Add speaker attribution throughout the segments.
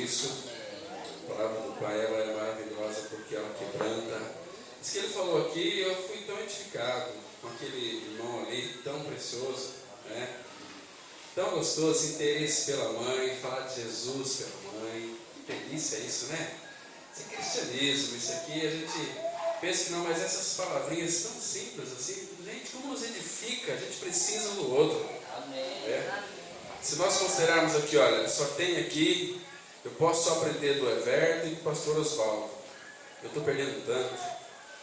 Speaker 1: isso. A palavra do Pai, ela é maravilhosa porque ela quebranta. Isso que ele falou aqui, eu fui tão edificado com aquele irmão ali, tão precioso, né? Tão gostoso, interesse pela mãe, falar de Jesus pela mãe. Que delícia isso, né? Isso é cristianismo, isso aqui a gente pensa que não, mas essas palavrinhas tão simples assim, gente, como nos edifica, a gente precisa um do outro.
Speaker 2: Amém.
Speaker 1: É. Se nós considerarmos aqui, olha, só tem aqui, eu posso só aprender do Everton e do pastor Oswaldo. Eu estou perdendo tanto,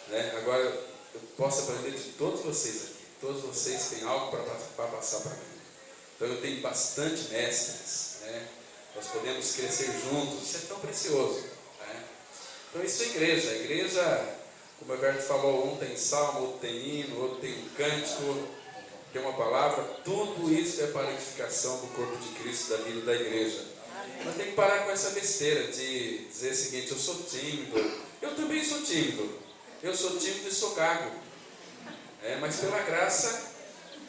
Speaker 1: né? Agora eu posso aprender de todos vocês aqui. Todos vocês têm algo para passar para mim. Então eu tenho bastante mestres, né? Nós podemos crescer juntos, isso é tão precioso, né? Então isso é igreja. A igreja, como o Everton falou, um tem salmo, outro tem hino, outro tem um cântico, tem uma palavra, tudo isso é para a edificação do corpo de Cristo, da vida da igreja. Mas tem que parar com essa besteira de dizer o seguinte: eu sou tímido. Eu também sou tímido. Eu sou tímido e sou gago. Mas pela graça,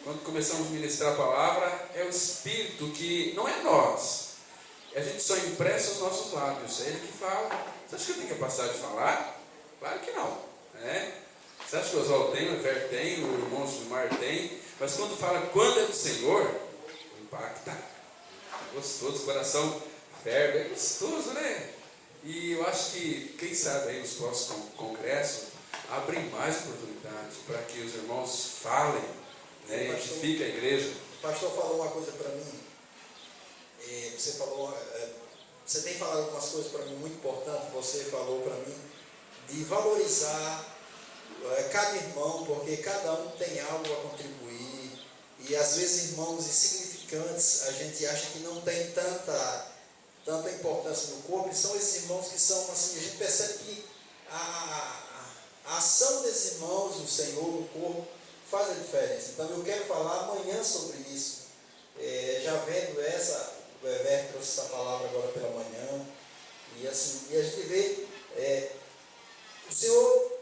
Speaker 1: quando começamos a ministrar a palavra, é o Espírito que, não é nós. A gente só impressa os nossos lábios. É Ele que fala. Você acha que eu tenho capacidade de falar? Claro que não. Você acha que o Oswaldo tem, o Everton tem, o irmão Gilmar tem? Mas quando fala quando é do Senhor, impacta. Gostoso, o coração ferve, é gostoso, né? E eu acho que, quem sabe aí nos próximos congressos, abrem mais oportunidades para que os irmãos falem, né? Edifiquem a igreja.
Speaker 3: O pastor falou uma coisa para mim. Você falou, você tem falado algumas coisas para mim muito importantes. Você falou para mim de valorizar cada irmão, porque cada um tem algo a contribuir. E às vezes irmãos insignificantes, a gente acha que não tem tanta importância no corpo, e são esses irmãos que são assim, a gente percebe que a ação desses irmãos, o Senhor no corpo, faz a diferença. Então eu quero falar amanhã sobre isso. Já vendo o Everton trouxe essa palavra agora pela manhã, e assim, e a gente vê o Senhor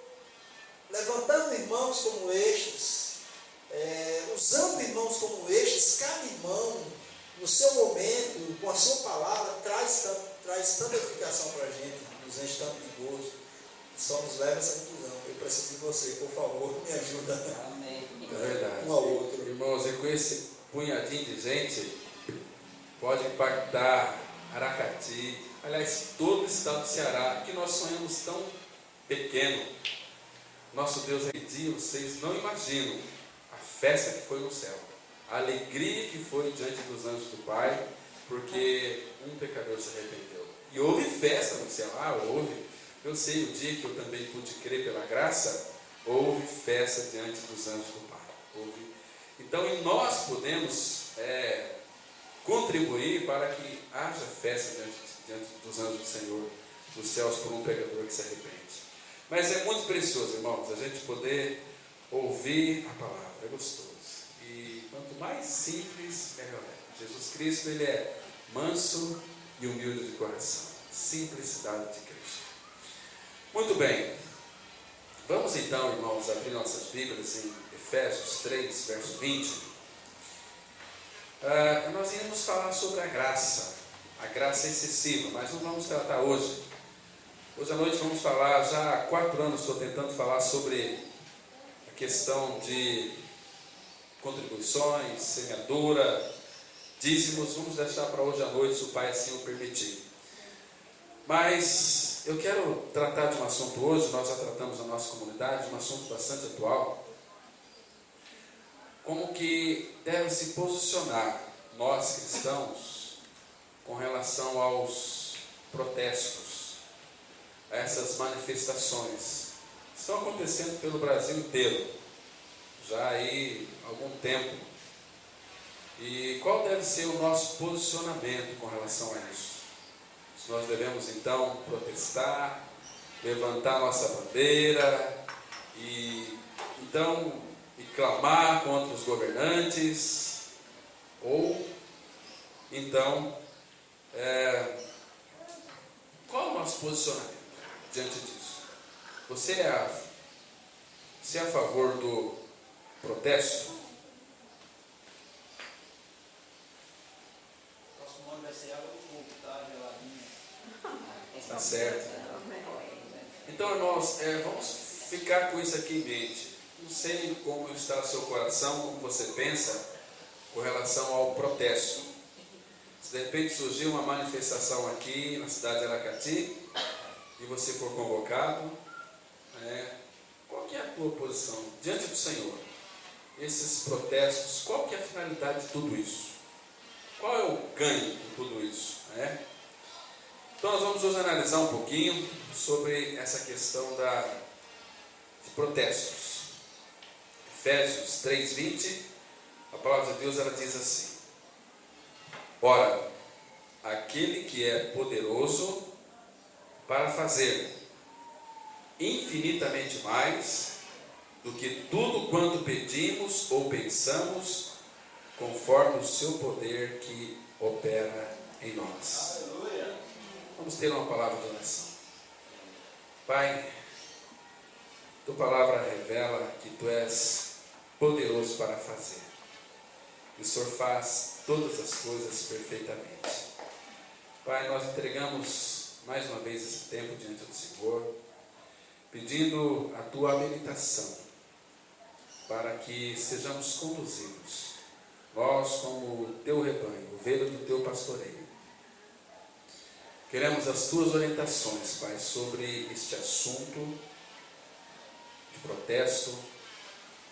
Speaker 3: levantando irmãos como estes, usando irmãos como estes, cada irmão, no seu momento, com a sua palavra, traz tanta edificação para a gente, nos enche tanto de gozo, só nos leva a essa conclusão. Eu preciso de você, por favor, me ajuda.
Speaker 2: Amém.
Speaker 1: É verdade.
Speaker 3: Um ao outro.
Speaker 1: Irmãos, e com esse punhadinho de gente, pode impactar Aracati, aliás, todo o estado do Ceará, que nós sonhamos tão pequeno. Nosso Deus dia, vocês não imaginam a festa que foi no céu, a alegria que foi diante dos anjos do Pai, porque um pecador se arrependeu. E houve festa no céu, houve. Eu sei, o dia que eu também pude crer pela graça, houve festa diante dos anjos do Pai. Houve. Então, e nós podemos contribuir para que haja festa diante dos anjos do Senhor, dos céus, por um pecador que se arrepende. Mas é muito precioso, irmãos, a gente poder ouvir a palavra, é gostoso. E quanto mais simples, melhor é. Jesus Cristo, Ele é manso e humilde de coração. Simplicidade de Cristo. Muito bem. Vamos então, irmãos, abrir nossas Bíblias em Efésios 3, verso 20. Nós iremos falar sobre a graça excessiva, mas não vamos tratar hoje. Hoje à noite vamos falar, já há 4 anos estou tentando falar sobre a questão de contribuições, semeadura, dízimos. Vamos deixar para hoje à noite, se o Pai assim o permitir. Mas eu quero tratar de um assunto hoje, nós já tratamos na nossa comunidade, um assunto bastante atual. Como que deve se posicionar nós cristãos com relação aos protestos, a essas manifestações que estão acontecendo pelo Brasil inteiro, já aí há algum tempo. E qual deve ser o nosso posicionamento com relação a isso? Se nós devemos então protestar, levantar nossa bandeira e então clamar contra os governantes, ou então qual é o nosso posicionamento diante disso? Você é a favor do protesto?
Speaker 2: Nosso nome vai ser água do fogo, tá? Geladinha.
Speaker 1: Tá certo? Então, irmãos, vamos ficar com isso aqui em mente. Não sei como está o seu coração, como você pensa com relação ao protesto. Se de repente surgir uma manifestação aqui na cidade de Aracati e você for convocado, qual que é a tua posição diante do Senhor? Esses protestos, qual que é a finalidade de tudo isso? Qual é o ganho com tudo isso? Então nós vamos hoje analisar um pouquinho sobre essa questão de protestos. Efésios 3:20, a palavra de Deus ela diz assim: ora, aquele que é poderoso para fazer infinitamente mais do que tudo quanto pedimos ou pensamos, conforme o seu poder que opera em nós. Aleluia. Vamos ter uma palavra de oração. Pai, tua palavra revela que tu és poderoso para fazer. E o Senhor faz todas as coisas perfeitamente. Pai, nós entregamos mais uma vez esse tempo diante do Senhor, pedindo a tua habilitação para que sejamos conduzidos, nós como teu rebanho, ovelha do teu pastoreio. Queremos as tuas orientações, Pai, sobre este assunto de protesto,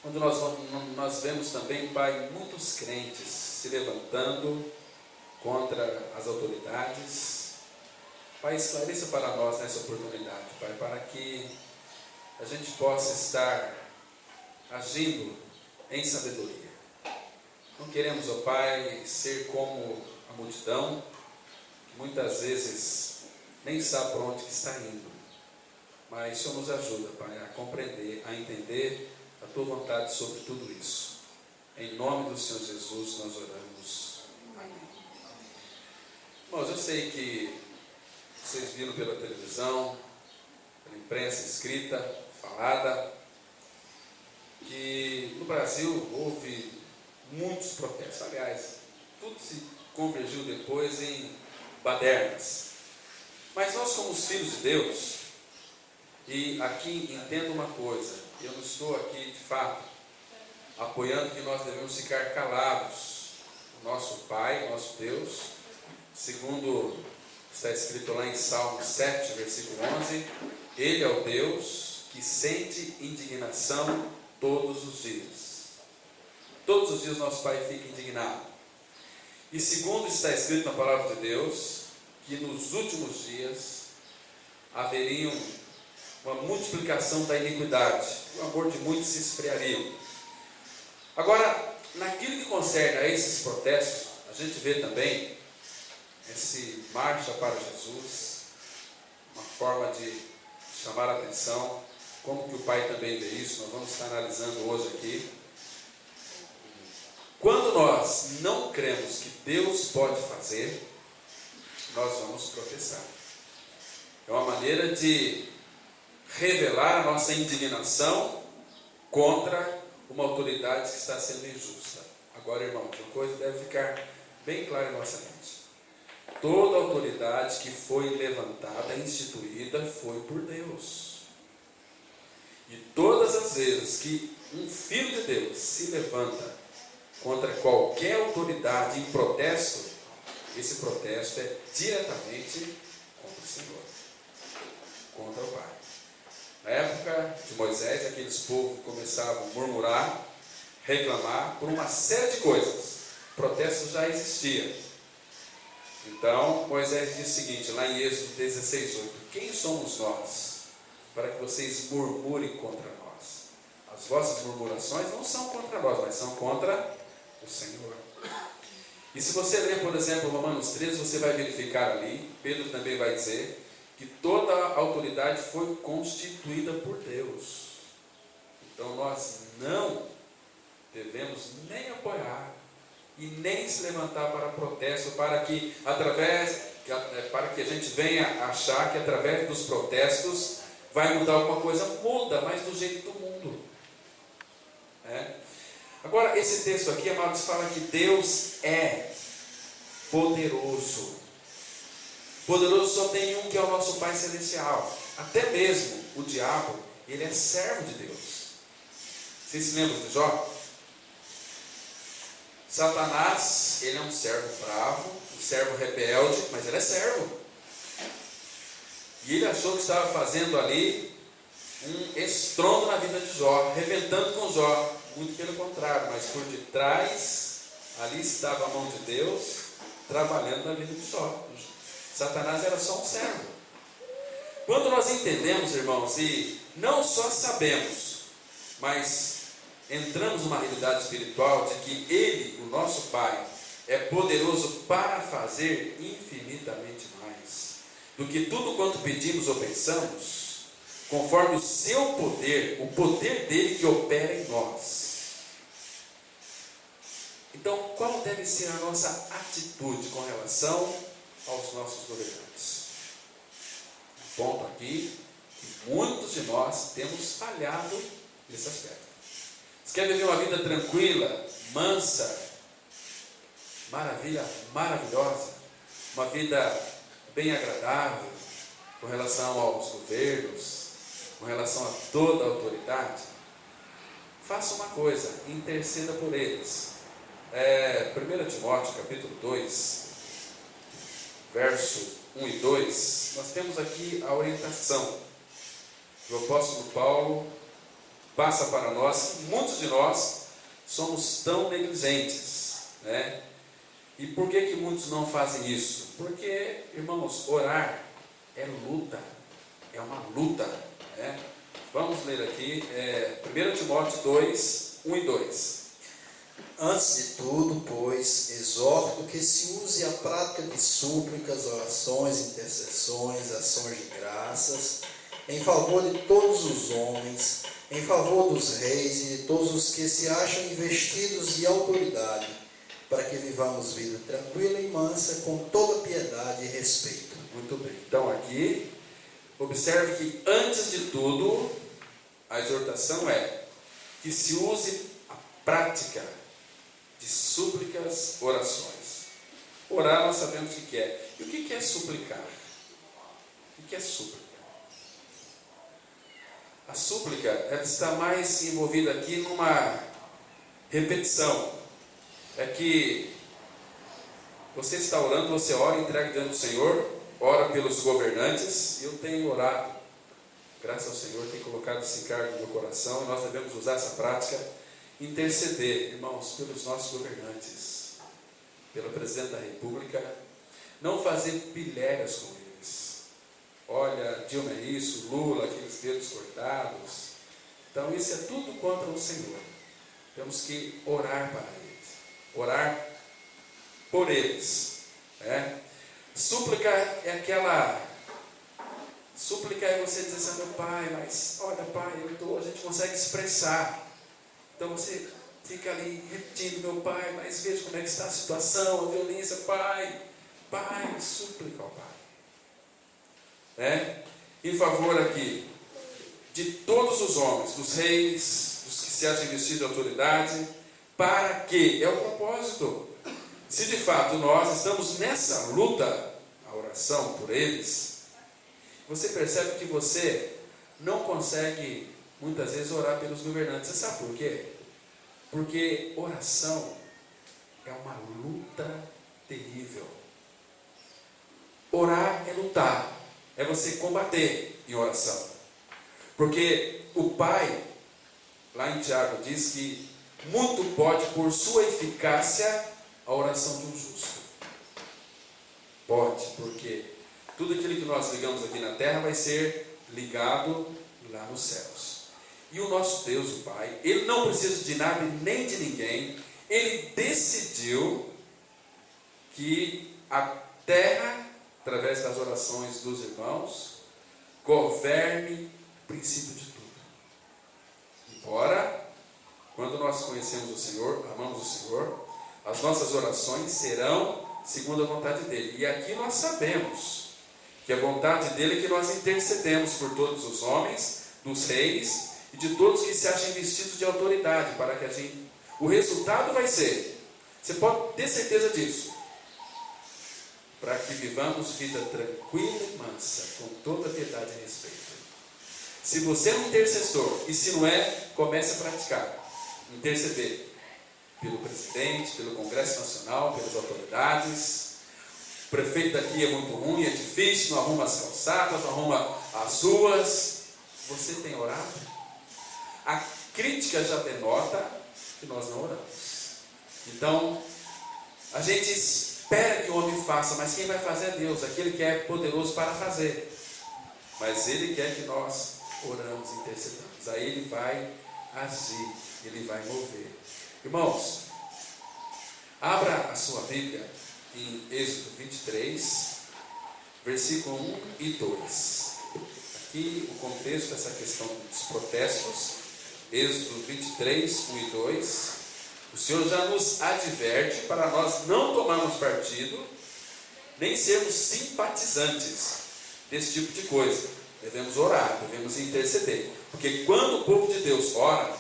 Speaker 1: onde nós vemos também, Pai, muitos crentes se levantando contra as autoridades. Pai, esclareça para nós nessa oportunidade, Pai, para que a gente possa estar agindo em sabedoria. Não queremos, ó Pai, ser como a multidão, que muitas vezes nem sabe para onde que está indo. Mas o Senhor nos ajuda, Pai, a compreender, a entender a Tua vontade sobre tudo isso. Em nome do Senhor Jesus nós oramos. Amém. Irmãos, eu sei que vocês viram pela televisão, pela imprensa escrita, falada, que no Brasil houve muitos protestos. Aliás, tudo se convergiu depois em badernas. Mas nós somos filhos de Deus, e aqui entenda uma coisa: eu não estou aqui de fato apoiando que nós devemos ficar calados. O nosso Pai, nosso Deus, segundo está escrito lá em Salmo 7, versículo 11, Ele é o Deus que sente indignação todos os dias. Todos os dias nosso Pai fica indignado. E segundo está escrito na palavra de Deus, que nos últimos dias haveriam uma multiplicação da iniquidade, o amor de muitos se esfriaria. Agora, naquilo que concerne a esses protestos, a gente vê também esse marcha para Jesus, uma forma de chamar a atenção, como que o Pai também vê isso, nós vamos estar analisando hoje aqui. Quando nós não cremos que Deus pode fazer, nós vamos protestar. É uma maneira de revelar a nossa indignação contra uma autoridade que está sendo injusta. Agora, irmãos, uma coisa deve ficar bem clara em nossa mente. Toda autoridade que foi levantada, instituída, foi por Deus. E todas as vezes que um filho de Deus se levanta contra qualquer autoridade em protesto, esse protesto é diretamente contra o Senhor, contra o Pai. Na época de Moisés, aqueles povos começavam a murmurar, reclamar por uma série de coisas. O protesto já existia. Então, Moisés diz o seguinte, lá em Êxodo 16:8, quem somos nós para que vocês murmurem contra nós? As vossas murmurações não são contra nós, mas são contra o Senhor. E se você ler, por exemplo, Romanos 13, você vai verificar ali, Pedro também vai dizer, que toda a autoridade foi constituída por Deus. Então nós não devemos nem apoiar e nem se levantar para protesto, para que a gente venha achar que através dos protestos vai mudar alguma coisa. Muda, mas do jeito do mundo. Agora, esse texto aqui, amados, fala que Deus é poderoso. Poderoso só tem um, que é o nosso Pai Celestial. Até mesmo o diabo, ele é servo de Deus. Vocês se lembram de Jó? Satanás, ele é um servo bravo, um servo rebelde, mas ele é servo. E ele achou que estava fazendo ali um estrondo na vida de Jó, arrebentando com Jó. Muito pelo contrário, mas por detrás, ali estava a mão de Deus trabalhando na vida de Jó. Satanás era só um servo. Quando nós entendemos, irmãos, e não só sabemos, mas entramos numa realidade espiritual de que Ele, o nosso Pai, é poderoso para fazer infinitamente mais do que tudo quanto pedimos ou pensamos, conforme o seu poder, o poder dele que opera em nós. Então, qual deve ser a nossa atitude com relação aos nossos governantes? Um ponto aqui, que muitos de nós temos falhado nesse aspecto. Você quer viver uma vida tranquila, mansa, maravilhosa, uma vida bem agradável, com relação aos governos, com relação a toda a autoridade? Faça uma coisa, interceda por eles. 1 Timóteo capítulo 2, verso 1 e 2, nós temos aqui a orientação que o apóstolo Paulo passa para nós. Muitos de nós somos tão negligentes, né? E por que muitos não fazem isso? Porque, irmãos, orar é luta, é uma luta, né? Vamos ler aqui, 1 Timóteo 2, 1 e 2.
Speaker 3: Antes de tudo, pois, exorto que se use a prática de súplicas, orações, intercessões, ações de graças, em favor de todos os homens, em favor dos reis e de todos os que se acham investidos de autoridade, para que vivamos vida tranquila e mansa, com toda piedade e respeito.
Speaker 1: Muito bem. Então aqui, observe que antes de tudo, a exortação é que se use a prática de súplicas, orações. Orar nós sabemos o que é. E o que é suplicar? O que é súplica? A súplica, ela está mais envolvida aqui numa repetição. É que você está orando, você ora, entrega diante do Senhor, ora pelos governantes. Eu tenho orado, graças ao Senhor, tem colocado esse encargo no meu coração, e nós devemos usar essa prática, interceder, irmãos, pelos nossos governantes, pelo presidente da República, não fazer pilhérias com eles. Olha, Dilma é isso, Lula, aqueles dedos cortados. Então isso é tudo contra o Senhor. Temos que orar para eles, orar por eles, né? Súplica é aquela... Súplica é você dizer assim: meu pai, mas olha pai, a gente consegue expressar. Então você fica ali repetindo: meu pai, mas veja como é que está a situação, a violência, pai, súplica ao pai. Né? Em favor aqui de todos os homens, dos reis, dos que se acham investidos de autoridade, para que, é o propósito. Se de fato nós estamos nessa luta, a oração por eles, você percebe que você não consegue muitas vezes orar pelos governantes. Você sabe por quê? Porque oração é uma luta terrível. Orar é lutar, é você combater em oração. Porque o Pai, lá em Tiago, diz que muito pode por sua eficácia a oração de um justo. Pode, porque tudo aquilo que nós ligamos aqui na terra vai ser ligado lá nos céus. E o nosso Deus, o Pai, Ele não precisa de nada nem de ninguém. Ele decidiu que a terra, através das orações dos irmãos, governe o princípio de tudo. Embora, quando nós conhecemos o Senhor, amamos o Senhor, as nossas orações serão segundo a vontade dEle. E aqui nós sabemos que a vontade dEle é que nós intercedemos por todos os homens, dos reis e de todos que se acham investidos de autoridade, para que o resultado vai ser, você pode ter certeza disso, para que vivamos vida tranquila e mansa, com toda piedade e respeito. Se você é um intercessor, e se não é, comece a praticar. Interceder pelo presidente, pelo Congresso Nacional, pelas autoridades. O prefeito daqui é muito ruim, é difícil, não arruma as calçadas, não arruma as ruas. Você tem orado? A crítica já denota que nós não oramos. Então, a gente espera que o homem faça, mas quem vai fazer é Deus, aquele que é poderoso para fazer. Mas Ele quer que nós oramos e intercedamos. Aí Ele vai agir, Ele vai mover. Irmãos, abra a sua Bíblia em Êxodo 23, versículo 1 e 2. Aqui o contexto dessa questão dos protestos, Êxodo 23, 1 e 2. O Senhor já nos adverte para nós não tomarmos partido, nem sermos simpatizantes desse tipo de coisa. Devemos orar, devemos interceder. Porque quando o povo de Deus ora,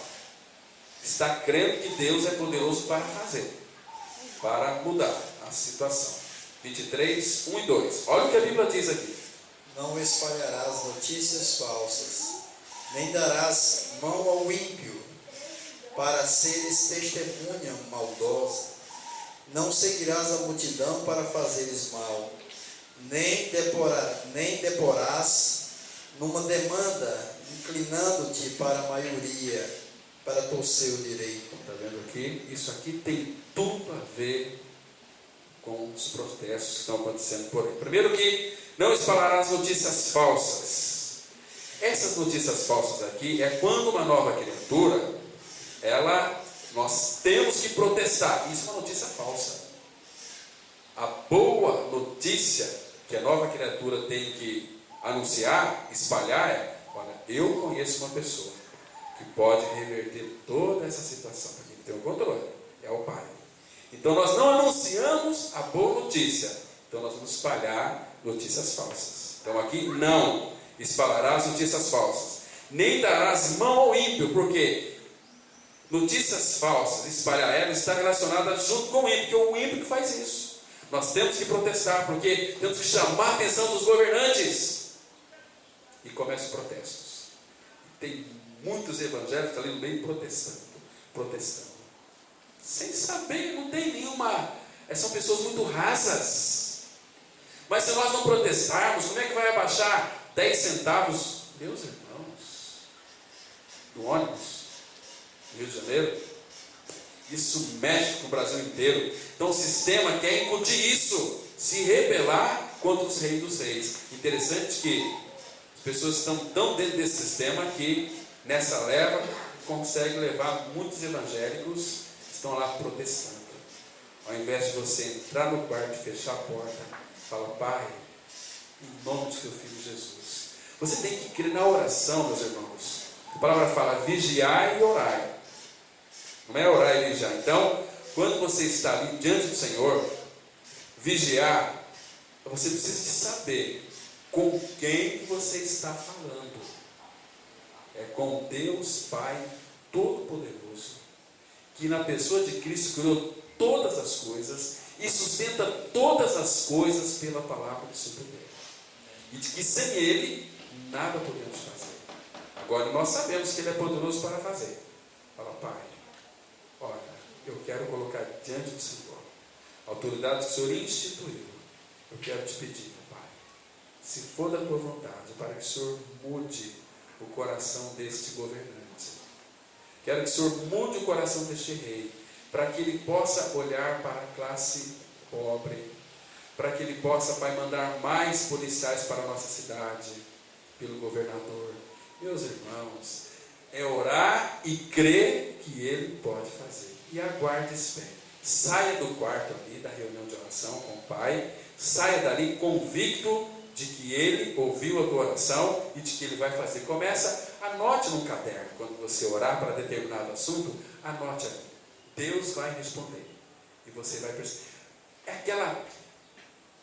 Speaker 1: está crendo que Deus é poderoso para fazer, para mudar a situação. 23, 1 e 2. Olha o que a Bíblia diz aqui.
Speaker 3: Não espalharás notícias falsas, nem darás mão ao ímpio, para seres testemunha maldosa. Não seguirás a multidão para fazeres mal, nem deporás numa demanda, inclinando-te para a maioria, para torcer o direito.
Speaker 1: Está vendo aqui? Isso aqui tem tudo a ver com os protestos que estão acontecendo por aí. Primeiro que não espalharás notícias falsas. Essas notícias falsas aqui é quando uma nova criatura, nós temos que protestar. Isso é uma notícia falsa. A boa notícia que a nova criatura tem que anunciar, espalhar é: olha, eu conheço uma pessoa que pode reverter toda essa situação, para quem tem o controle, é o Pai. Então nós não anunciamos a boa notícia, então nós vamos espalhar notícias falsas. Então aqui não espalharás notícias falsas, nem darás mão ao ímpio, porque notícias falsas, espalhar elas, está relacionada junto com o ímpio, porque é o ímpio que faz isso. Nós temos que protestar, porque temos que chamar a atenção dos governantes. E começam os protestos. Tem muitos evangélicos ali no meio protestando. Sem saber, não tem nenhuma. São pessoas muito rasas. Mas se nós não protestarmos, como é que vai abaixar 10 centavos, meus irmãos, do ônibus, no Rio de Janeiro? Isso mexe com o Brasil inteiro. Então o sistema quer incutir isso, se rebelar contra os reis dos reis. Interessante que as pessoas estão tão dentro desse sistema que nessa leva consegue levar muitos evangélicos, estão lá protestando. Ao invés de você entrar no quarto e fechar a porta, fala: Pai, em nome do teu filho Jesus. Você tem que crer na oração, meus irmãos. A palavra fala: vigiai e orai. Não é orar e vigiar. Então, quando você está ali diante do Senhor, vigiar, você precisa de saber com quem que você está falando. É com Deus Pai Todo-Poderoso, que na pessoa de Cristo criou todas as coisas e sustenta todas as coisas pela palavra do seu poder. E de que sem Ele, nada podemos fazer. Agora nós sabemos que Ele é poderoso para fazer. Fala: Pai, olha, eu quero colocar diante do Senhor a autoridade que o Senhor instituiu. Eu quero te pedir, Pai, se for da tua vontade, para que o Senhor mude o coração deste governante. Quero que o Senhor mude o coração deste rei, para que ele possa olhar para a classe pobre, para que ele possa, Pai, mandar mais policiais para a nossa cidade, pelo governador. Meus irmãos, é orar e crer que Ele pode fazer. E aguarde e espere. Saia do quarto ali, da reunião de oração com o Pai. Saia dali convicto de que Ele ouviu a tua oração e de que Ele vai fazer. Anote num caderno, quando você orar para determinado assunto, anote ali. Deus vai responder. E você vai perceber.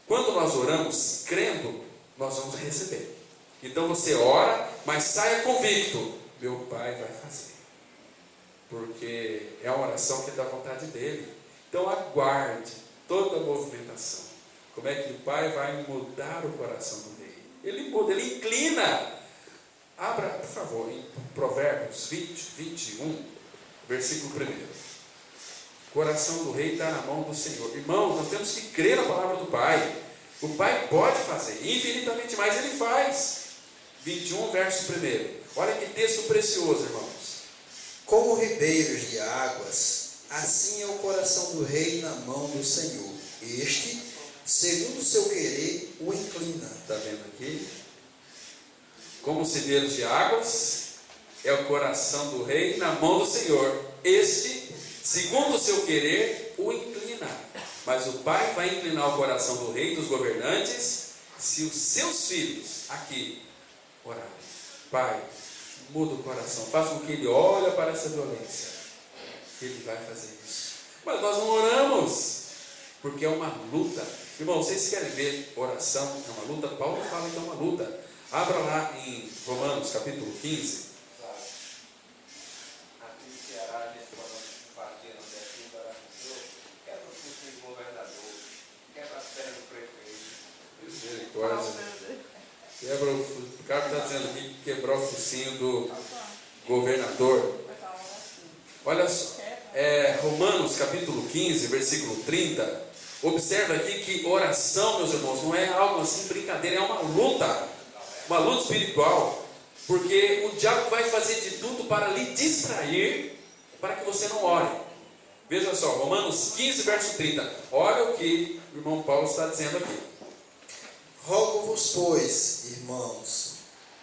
Speaker 1: Quando nós oramos crendo, nós vamos receber. Então você ora, mas saia convicto: meu Pai vai fazer, porque é uma oração que é da vontade dele. Então aguarde toda a movimentação, Como é que o pai vai mudar o coração do rei? Ele muda, ele inclina. Abra, por favor, em Provérbios 21, versículo 1. O coração do rei está na mão do Senhor. Irmãos, nós temos que crer na palavra do Pai. O Pai pode fazer, infinitamente mais ele faz. 21, verso 1. Olha que texto precioso, irmãos.
Speaker 3: Como ribeiros de águas, assim é o coração do rei na mão do Senhor. Este, segundo o seu querer, o inclina.
Speaker 1: Está vendo aqui? Como os ribeiros de águas, é o coração do rei na mão do Senhor. Este, segundo o seu querer, o inclina. Mas o Pai vai inclinar o coração do rei e dos governantes se os seus filhos aqui orarem. Pai, muda o coração, faz com que ele olhe para essa violência. Ele vai fazer isso. Mas nós não oramos, porque é uma luta. Irmão, vocês querem ver oração? É uma luta? Paulo fala que é uma luta. Abra lá em Romanos capítulo 15. Quebra o cara está dizendo aqui que quebrou o focinho do governador. Olha só, Romanos capítulo 15, versículo 30. Observa aqui que oração, meus irmãos, não é algo assim brincadeira, é uma luta espiritual, porque o diabo vai fazer de tudo para lhe distrair, para que você não ore. Veja só, Romanos 15, verso 30. Olha o que o irmão Paulo está dizendo aqui.
Speaker 3: Rogo-vos, pois, irmãos,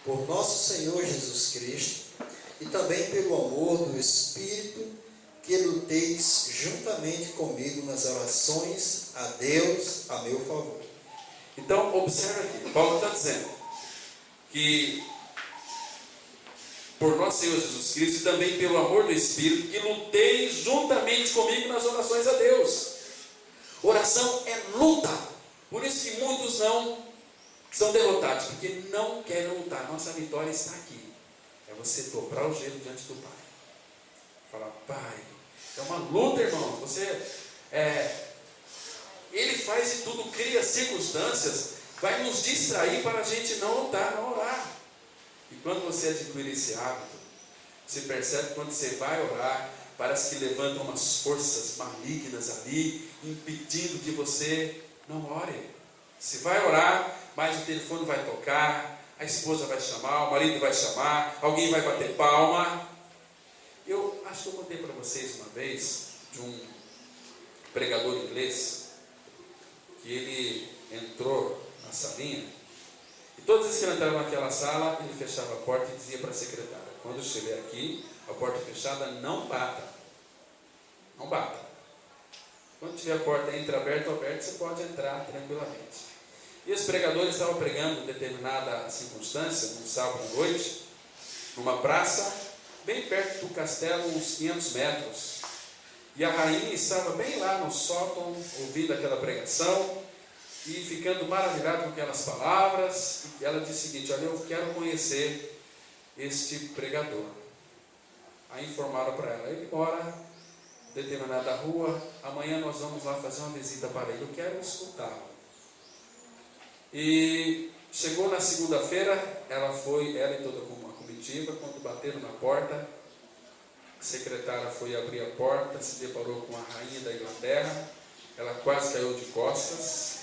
Speaker 3: por nosso Senhor Jesus Cristo, e também pelo amor do Espírito, que luteis juntamente comigo nas orações a Deus a meu favor.
Speaker 1: Então, observa aqui, Paulo está dizendo que por nosso Senhor Jesus Cristo e também pelo amor do Espírito, que luteis juntamente comigo nas orações a Deus. Oração é luta, por isso que muitos não são derrotados, porque não querem lutar. Nossa vitória está aqui. É você dobrar o joelho diante do Pai. Falar, Pai, é uma luta, irmãos. Ele faz de tudo, cria circunstâncias, vai nos distrair para a gente não lutar, não orar. E quando você adquire esse hábito, você percebe que quando você vai orar, parece que levantam umas forças malignas ali, impedindo que você não ore. Você vai orar, mas o telefone vai tocar, a esposa vai chamar, o marido vai chamar, alguém vai bater palma. Eu acho que eu contei para vocês uma vez de um pregador inglês, que ele entrou na salinha, e todas as vezes que ele entrava naquela sala, ele fechava a porta e dizia para a secretária, quando eu estiver aqui, a porta fechada, não bata. Não bata. Quando tiver a porta entreaberta ou aberta, você pode entrar tranquilamente. E os pregadores estavam pregando em determinada circunstância, num sábado à noite, numa praça, bem perto do castelo, uns 500 metros. E a rainha estava bem lá no sótão, ouvindo aquela pregação, e ficando maravilhada com aquelas palavras. E ela disse o seguinte, olha, eu quero conhecer este pregador. Aí informaram para ela, ele mora em determinada rua, amanhã nós vamos lá fazer uma visita para ele, eu quero escutá-lo. E chegou na segunda-feira, ela e toda uma comitiva, quando bateram na porta, a secretária foi abrir a porta, se deparou com a rainha da Inglaterra, ela quase caiu de costas,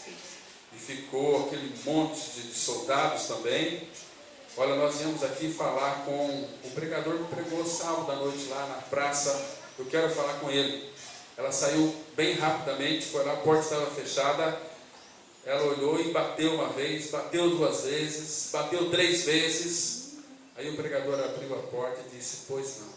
Speaker 1: e ficou aquele monte de soldados também. Olha, nós viemos aqui falar com o pregador que pregou sábado à noite lá na praça, eu quero falar com ele. Ela saiu bem rapidamente, foi lá, a porta estava fechada, ela olhou e bateu uma vez, bateu 2 vezes, bateu 3 vezes. Aí o pregador abriu a porta e disse, pois não.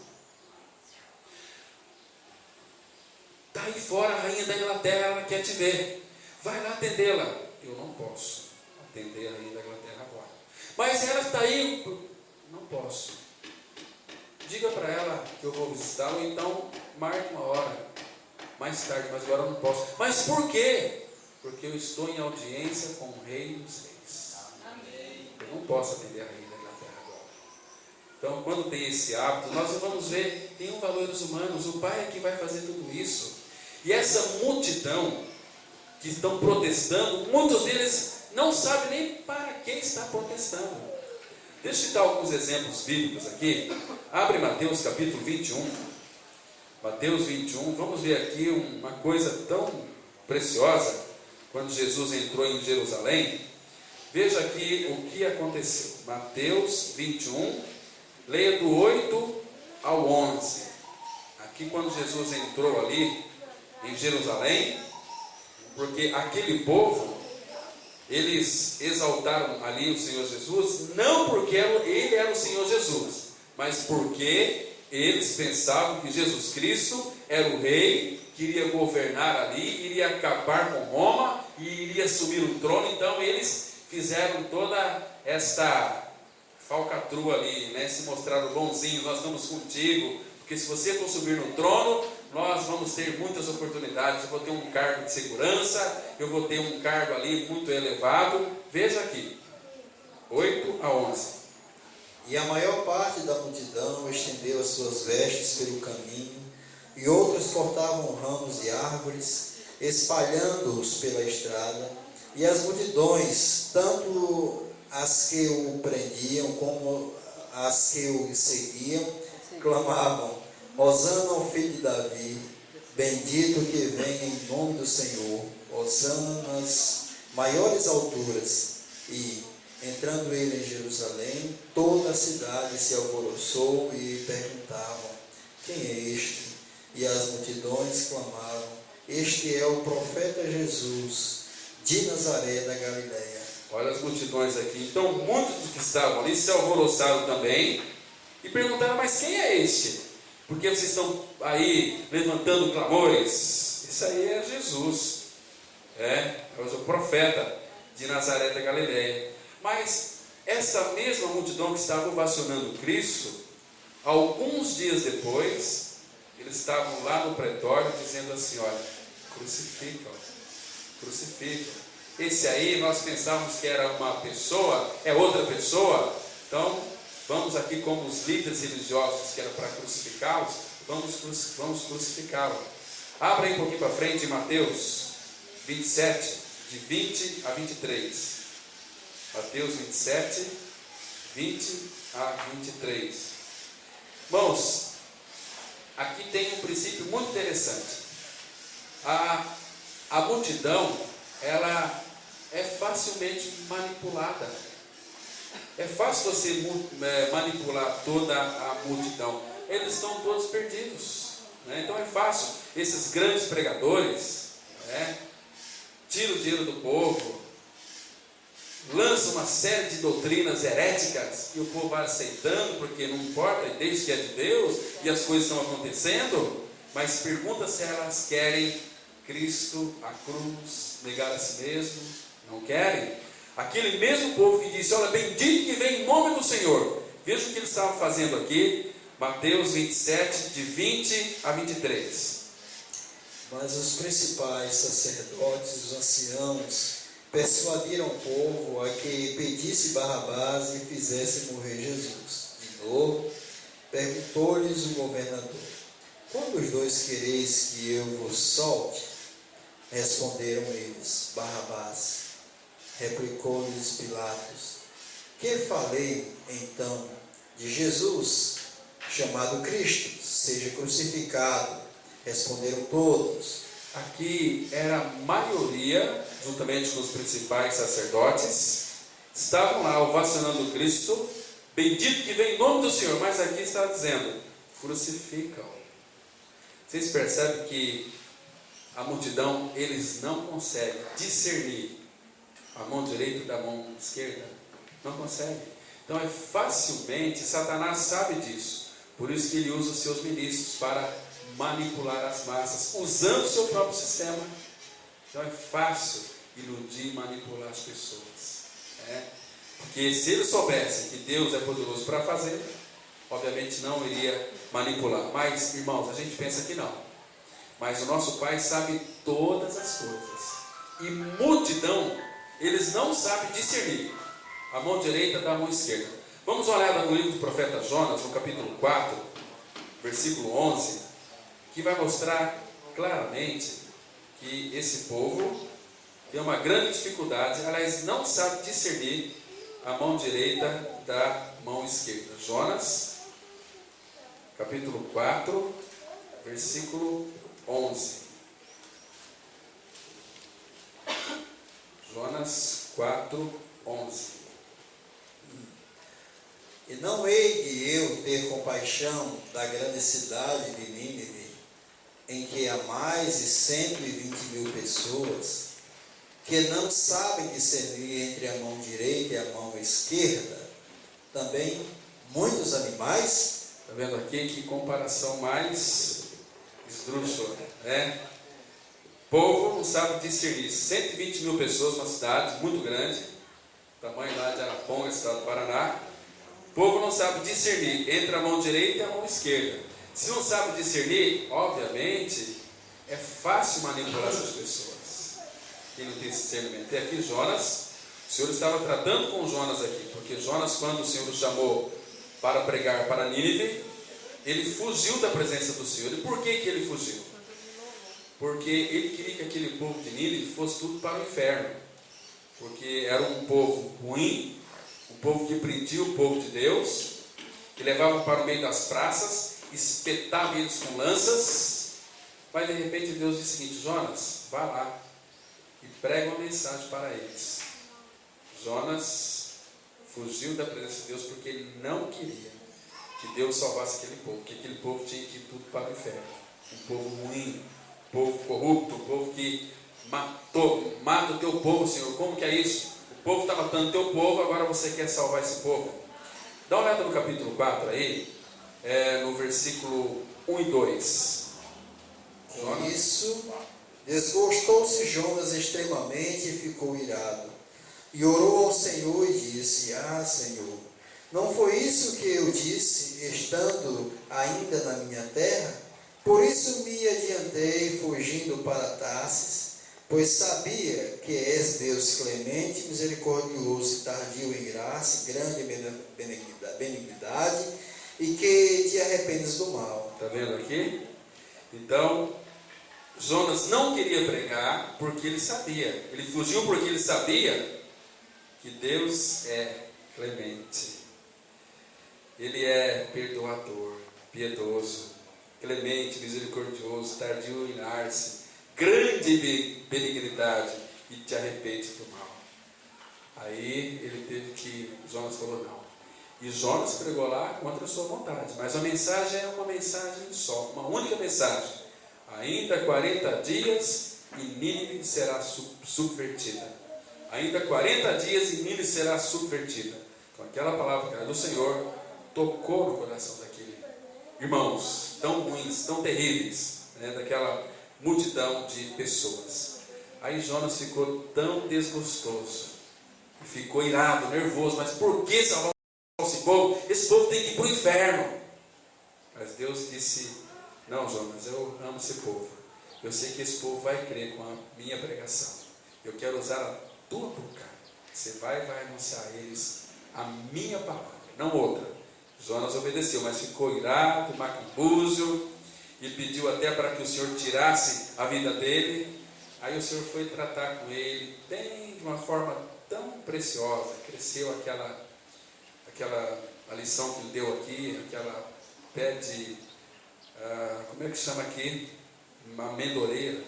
Speaker 1: Está aí fora a rainha da Inglaterra, ela quer te ver. Vai lá atendê-la. Eu não posso atender a rainha da Inglaterra agora. Mas ela está aí, não posso. Diga para ela que eu vou visitá-la, ou então marque uma hora mais tarde, mas agora eu não posso. Mas por quê? Porque eu estou em audiência com o Rei dos Reis. Amém. Eu não posso atender a rainha da Inglaterra agora. Então, quando tem esse hábito, nós vamos ver, tem valores humanos, o Pai é que vai fazer tudo isso. E essa multidão que estão protestando, muitos deles não sabem nem para que está protestando. Deixa eu citar alguns exemplos bíblicos aqui. Abre Mateus capítulo 21. Mateus 21, vamos ver aqui uma coisa tão preciosa. Quando Jesus entrou em Jerusalém, veja aqui o que aconteceu. Mateus 21, leia do 8 ao 11. Aqui quando Jesus entrou ali em Jerusalém, porque aquele povo, eles exaltaram ali o Senhor Jesus, não porque ele era o Senhor Jesus, mas porque eles pensavam que Jesus Cristo era o rei, que iria governar ali, iria acabar com Roma e iria assumir o trono. Então eles fizeram toda esta falcatrua ali, né? Se mostraram bonzinhos, nós estamos contigo, porque se você for subir no trono, nós vamos ter muitas oportunidades. Eu vou ter um cargo de segurança, eu vou ter um cargo ali muito elevado. Veja aqui, 8 a 11.
Speaker 3: E a maior parte da multidão estendeu as suas vestes pelo caminho, e outros cortavam ramos de árvores, espalhando-os pela estrada. E as multidões, tanto as que o prendiam como as que o seguiam, clamavam: Hosana ao filho de Davi, bendito que vem em nome do Senhor, Hosana nas maiores alturas. E, entrando ele em Jerusalém, toda a cidade se alvoroçou e perguntavam: quem é este? E as multidões clamavam: este é o profeta Jesus, de Nazaré da Galileia.
Speaker 1: Olha as multidões aqui. Então muitos dos que estavam ali se alvoroçaram também e perguntaram: mas quem é este? Porque vocês estão aí levantando clamores? Isso aí é Jesus, é o profeta de Nazaré da Galileia. Mas essa mesma multidão que estava ovacionando Cristo, alguns dias depois, eles estavam lá no pretório dizendo assim: olha, crucificam, crucificam. Esse aí nós pensávamos que era uma pessoa, é outra pessoa. Então vamos aqui como os líderes religiosos que era para crucificá-los, vamos crucificá-lo. Abra aí um pouquinho para frente em Mateus 27, de 20 a 23. Mateus 27, 20 a 23. Irmãos, aqui tem um princípio muito interessante. A multidão, ela é facilmente manipulada. É fácil você manipular toda a multidão. Eles estão todos perdidos, né? Então é fácil. Esses grandes pregadores, né, tiram o dinheiro do povo, lançam uma série de doutrinas heréticas e o povo vai aceitando, porque não importa, desde que é de Deus e as coisas estão acontecendo. Mas pergunta se elas querem Cristo, a cruz, negar a si mesmo. Não querem. Aquele mesmo povo que disse: olha, bendito que vem em nome do Senhor. Veja o que eles estavam fazendo aqui. Mateus 27, de 20 a 23.
Speaker 3: Mas os principais sacerdotes, os anciãos, persuadiram o povo a que pedisse Barrabás e fizesse morrer Jesus. De novo, perguntou-lhes o governador: qual dos dois quereis que eu vos solte? Responderam eles: Barrabás. Replicou-lhes Pilatos: que falei então de Jesus, chamado Cristo? Seja crucificado. Responderam todos.
Speaker 1: Aqui era a maioria, juntamente com os principais sacerdotes, estavam lá ovacionando Cristo, bendito que vem em nome do Senhor. Mas aqui está dizendo: crucificam. Vocês percebem que a multidão, eles não conseguem discernir a mão direita da mão esquerda. Não conseguem. Então é facilmente, Satanás sabe disso. Por isso que ele usa os seus ministros para manipular as massas, usando o seu próprio sistema. Então é fácil iludir e manipular as pessoas, né? Porque se eles soubessem que Deus é poderoso para fazer, obviamente não iria manipular. Mas, irmãos, a gente pensa que não. Mas o nosso Pai sabe todas as coisas. E multidão, eles não sabem discernir a mão direita da mão esquerda. Vamos olhar no livro do profeta Jonas, no capítulo 4, versículo 11, que vai mostrar claramente que esse povo tem uma grande dificuldade, aliás, não sabe discernir a mão direita da mão esquerda. Jonas, capítulo 4, versículo 11. Jonas 4, 11.
Speaker 3: E não hei de eu ter compaixão da grande cidade de Nínive, em que há mais de 120.000 pessoas, que não sabem discernir entre a mão direita e a mão esquerda, também muitos animais.
Speaker 1: Está vendo aqui que comparação mais esdrúxula, né? O povo não sabe discernir. 120.000 pessoas, uma cidade muito grande, tamanho lá de Araponga, estado do Paraná. O povo não sabe discernir entre a mão direita e a mão esquerda. Se não sabe discernir, obviamente, é fácil manipular essas pessoas. Quem não tem discernimento. E aqui Jonas, o Senhor estava tratando com Jonas aqui, porque Jonas, quando o Senhor o chamou para pregar para Nínive, ele fugiu da presença do Senhor. E por que ele fugiu? Porque ele queria que aquele povo de Nínive fosse tudo para o inferno. Porque era um povo ruim, um povo que prendia o povo de Deus, que levava para o meio das praças, espetava eles com lanças. Mas de repente Deus disse o seguinte: Jonas, vá lá e prega uma mensagem para eles. Jonas fugiu da presença de Deus porque ele não queria que Deus salvasse aquele povo, que aquele povo tinha que ir tudo para o inferno. Um povo ruim, um povo corrupto, um povo que mata o teu povo, Senhor. Como que é isso? O povo está matando o teu povo, agora você quer salvar esse povo? Dá uma olhada no capítulo 4 aí, no versículo 1 e 2.
Speaker 3: Com isso, desgostou-se Jonas extremamente e ficou irado. E orou ao Senhor e disse: Ah, Senhor, não foi isso que eu disse, estando ainda na minha terra? Por isso me adiantei, fugindo para Tarsis, pois sabia que és Deus clemente, misericordioso e tardio em graça, grande benignidade, e que te arrependes do mal.
Speaker 1: Está vendo aqui? Então, Jonas não queria pregar porque ele sabia. Ele fugiu porque ele sabia que Deus é clemente. Ele é perdoador, piedoso, clemente, misericordioso, tardio em irar-se, grande benignidade, e te arrepende do mal. Aí ele teve que, Jonas falou não. E Jonas pregou lá contra a sua vontade, mas a mensagem é uma mensagem só, uma única mensagem. Ainda 40 dias e Nínive será subvertida. Ainda 40 dias e Nínive será subvertida. Então aquela palavra que era do Senhor tocou no coração daquele irmãos tão ruins, tão terríveis, né, daquela multidão de pessoas. Aí Jonas ficou tão desgostoso, ficou irado, nervoso. Mas por que salvar esse povo? Esse povo tem que ir para o inferno. Mas Deus disse: não, Jonas, eu amo esse povo. Eu sei que esse povo vai crer com a minha pregação. Eu quero usar a tua boca. Você vai anunciar a eles a minha palavra, não outra. Jonas obedeceu, mas ficou irado, macambúzio, e pediu até para que o Senhor tirasse a vida dele. Aí o Senhor foi tratar com ele bem, de uma forma tão preciosa. Cresceu a lição que ele deu aqui, aquela pé de, como é que chama aqui? Uma amendoreira.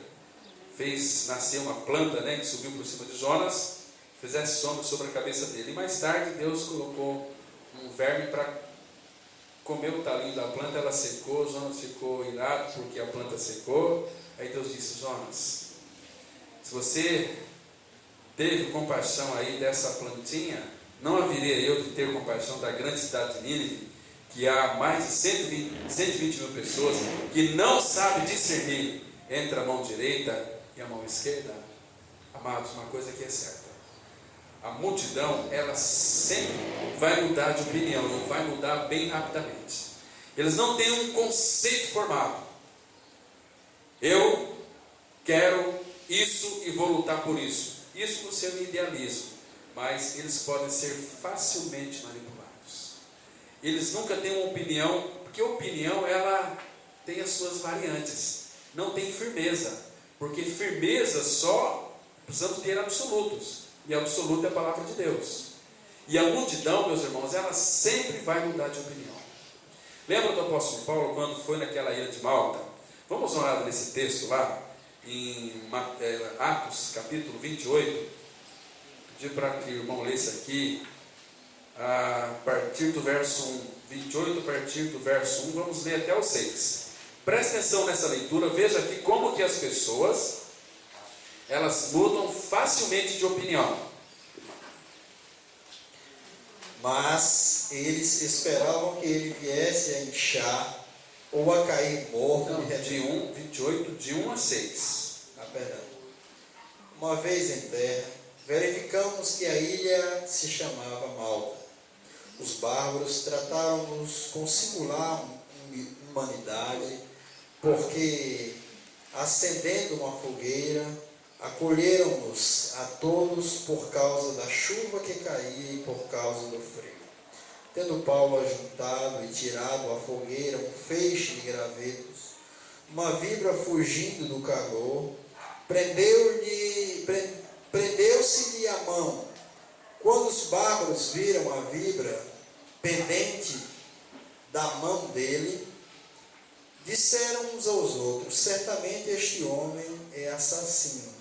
Speaker 1: Fez nascer uma planta, né, que subiu por cima de Jonas, fizesse sombra sobre a cabeça dele. E mais tarde Deus colocou um verme para comer o talinho da planta. Ela secou, Jonas ficou irado porque a planta secou. Aí Deus disse: Jonas, se você teve compaixão aí dessa plantinha, não haveria eu de ter compaixão da grande cidade de Nínive, que há mais de 120 mil pessoas que não sabem discernir entre a mão direita e a mão esquerda? Amados, uma coisa que é certa: a multidão, ela sempre vai mudar de opinião, e vai mudar bem rapidamente. Eles não têm um conceito formado. Eu quero isso e vou lutar por isso. Isso no seu idealismo. Mas eles podem ser facilmente manipulados. Eles nunca têm uma opinião, porque a opinião, ela tem as suas variantes. Não tem firmeza, porque firmeza só Precisamos ter absolutos. E absoluto é a palavra de Deus. E a multidão, meus irmãos, ela sempre vai mudar de opinião. Lembra do apóstolo Paulo quando foi naquela ilha de Malta? Vamos olhar nesse texto lá, em Atos capítulo 28. Pedir para que o irmão lesse aqui, a partir do verso 1. 28, a partir do verso 1, vamos ler até o 6. Preste atenção nessa leitura, veja aqui como que as pessoas, elas mudam facilmente de opinião.
Speaker 3: Mas eles esperavam que ele viesse a inchar ou a cair morto de repente.
Speaker 1: 28, de 1 a 6.
Speaker 3: Perdão. Uma vez em terra, verificamos que a ilha se chamava Malta. Os bárbaros trataram-nos com singular humanidade, porque, acendendo uma fogueira, acolheram-nos a todos por causa da chuva que caía e por causa do frio. Tendo Paulo ajuntado e tirado à fogueira um feixe de gravetos, uma víbora fugindo do calor, prendeu-se-lhe a mão. Quando os bárbaros viram a víbora pendente da mão dele, disseram uns aos outros: certamente este homem é assassino,